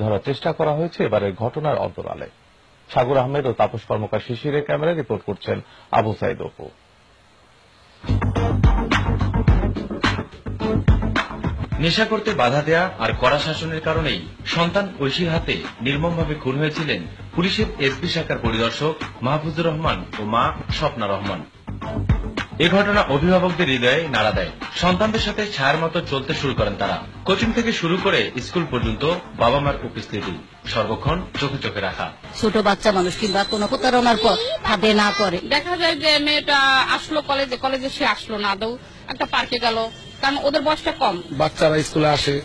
ধরার চেষ্টা করা হয়েছে এবারের ঘটনার অন্তরালে। সাগর আহমেদ ও তাপস কর্মকার শিশিরের ক্যামেরায় রিপোর্ট করছেন আবু সাইদ অপু। নেশা করতে বাধা দেয়া আর কড়া শাসনের কারণেই সন্তান ঐশীর হাতে নির্মমভাবে খুন হয়েছিলেন পুলিশের এসপি শাখার পরিদর্শক মাহফুজুর রহমান ও মা স্বপ্না রহমান। এ ঘটনা অভিভাবকদের হৃদয়ে নাড়া দেয়। সন্তানদের সাথে ছায়ার মতো চলতে শুরু করেন তারা। কোচিং থেকে শুরু করে স্কুল পর্যন্ত বাবা মার উপস্থিতি সর্বক্ষণ চোখে চোখে রাখা। ছোট বাচ্চা মানুষ কিংবা কোনো প্রতারণার পর ফাঁদে না পড়ে। দেখা যায় যে মেয়েটা আসলো কলেজে সে আসলো না, আদৌ একটা পার্কে গেল, কারণ ওদের বয়সটা কম। বাচ্চারা স্কুলে আসে,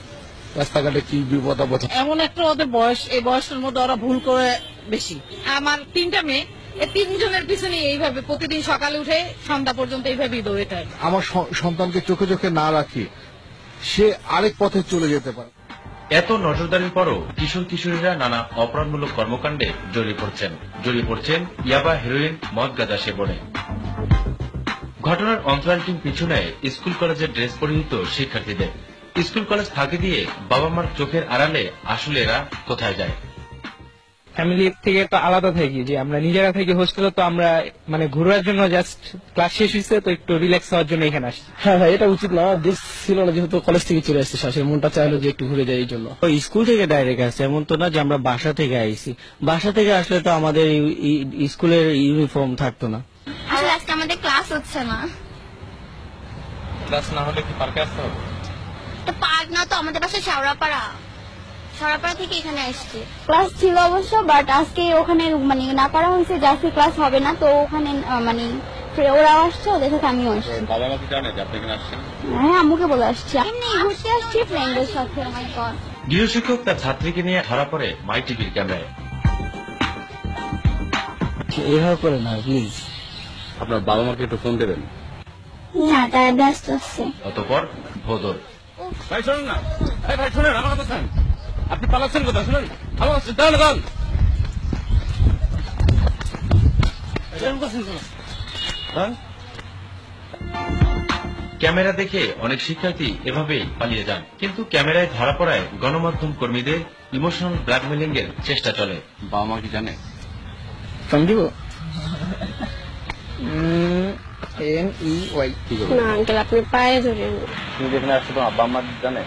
রাস্তাঘাটে কি বিপদ আপদ, এমন একটা ওদের বয়স, এই বয়সের মধ্যে ওরা ভুল করে বেশি। আমার 3টা মেয়ে, এই 3 জনের পিছনে এইভাবে প্রতিদিন সকালে উঠে সন্ধ্যা পর্যন্ত এইভাবেই দৌড়ে থাকে। আমার সন্তানকে চোখে চোখে না রাখি সে আরেক পথে চলে যেতে পারে। এত নজরদারির পরও কিশোর কিশোরীরা নানা অপরাধমূলক কর্মকাণ্ডে জড়িয়ে পড়ছেন ইয়াবা, হেরোইন, মদ গাঁজা সেবনে। ঘটনার অন্তরালটির পিছনে স্কুল কলেজের ড্রেস পরিহিত শিক্ষার্থীদের। স্কুল কলেজ ফাঁকি দিয়ে বাবা মার চোখের আড়ালে আসলে এরা কোথায় যায়? ফ্যামিলি থেকে তো আলাদা থাকি, যে আমরা নিজেরা থেকে হোস্টেলে তো আমরা মানে ঘোরার জন্য জাস্ট ক্লাস শেষ হয়েছে তো একটু রিল্যাক্স হওয়ার জন্য এখানে আসছি। হ্যাঁ ভাই, এটা উচিত না, দেশ ছিল না, যেহেতু কলেজ থেকে চলে আসছে, শাশুড়ি মনটা চাইলো যে একটু ঘুরে যায় এই জন্য। স্কুল থেকে ডাইরেক্ট আসছে, এমন তো না যে আমরা বাসা থেকে আইছি। বাসা থেকে আসলে তো আমাদের স্কুলের ইউনিফর্ম থাকতো না। আসলে আজকে আমাদের ক্লাস হচ্ছে না। ক্লাস না হলে কি পার্কে আসতে হবে? পার্ক না তো, আমাদের বাসা শাওরাপাড়া থেকে এখানে আসছে। ক্লাস ছিল অবশ্য, বাট আজকে ওখানে মানে না করা হয়েছে যে আজকে ক্লাস হবে না, তো ওখানে মানে ওরাও আসছে, ওদের সাথে আমিও আসছি। বাবা মা কি জানে যে আপনি এখানে আসছেন? হ্যাঁ, আম্মুকে বলে আসছি, এমনি ঘুরতে আসছি ফ্রেন্ডদের সাথে। আমার গড, গৃহশিক্ষক তার ছাত্রীকে নিয়ে ধরা পড়ে মাই টিভির ক্যামেরায়। এভাবে করে না প্লিজ। আপনার বাবা মাকে একটু ফোন দেবেন। না, তারা ব্যস্ত আছে। অতঃপর ভোদর। ভাই শুনুন না, ভাই শুনুন আমার কথা শুনুন। আপনি পালাচ্ছেন কোথায়? শুনুন আমার ক্যামেরা দেখে অনেক শিক্ষার্থী এভাবেই পালিয়ে যান, কিন্তু ক্যামেরায় ধরা পড়ায় গণমাধ্যম কর্মীদের ইমোশনাল ব্ল্যাকমেলিং এর চেষ্টা চলে। বাবা মা কি জানে? ফোন দিব না আঙ্কেল, আপনি পায়ে ধরেন। তুমি যেখানে আসছো তো বাবা মা জানে?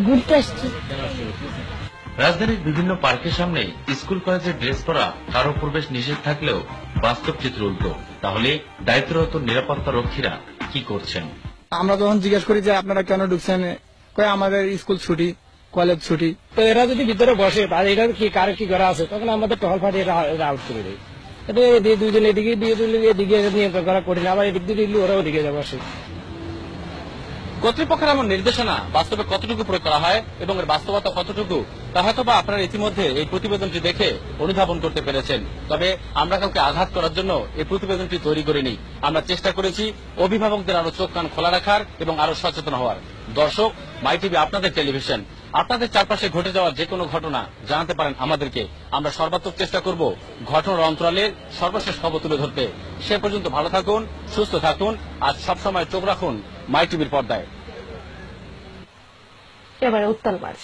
ঘুরতে আসছি। রাজধানীর বিভিন্ন পার্কের সামনে স্কুল কলেজের ড্রেস পরা কারো প্রবেশ নিষেধ থাকলেও বাস্তব চিত্র উল্টো। তাহলে দায়িত্বরত নিরাপত্তা রক্ষীরা কি করছেন? আমরা যখন জিজ্ঞেস করি যে আপনারা কেন ঢুকছেন, কই আমাদের স্কুল ছুটি, কলেজ ছুটি। তো এরা যদি ভিতরে বসে আর এটা কি কার কি করা আছে, তখন আমাদের টহল ফাটিয়ে আউট করে দেয়। দুইজন এদিকে এদিকে নিয়ন্ত্রণ করা কঠিন, আবার এদিক দিয়ে ওরা ওদিকে যাবো। কর্তৃপক্ষের এমন নির্দেশনা বাস্তবে কতটুকু প্রয়োগ করা হয় এবং এর বাস্তবতা কতটুকু, তা হয়তো বা আপনারা ইতিমধ্যে এই প্রতিবেদনটি দেখে অনুধাবন করতে পেরেছেন। তবে আমরা কাউকে আঘাত করার জন্য এই প্রতিবেদনটি তৈরি করিনি। আমরা চেষ্টা করেছি অভিভাবকদের আরো চোখ কান খোলা রাখার এবং আরো সচেতন হওয়ার। দর্শক, মাই টিভি আপনাদের টেলিভিশন। আপনাদের চারপাশে ঘটে যাওয়া যে কোনো ঘটনা জানাতে পারেন আমাদেরকে। আমরা সর্বাত্মক চেষ্টা করব ঘটনার অন্তরালের সর্বশেষ খবর তুলে ধরতে। সে পর্যন্ত ভালো থাকুন, সুস্থ থাকুন, আর সবসময় চোখ রাখুন মাই টিভির পর্দায়। এবারে উত্তাল বাস।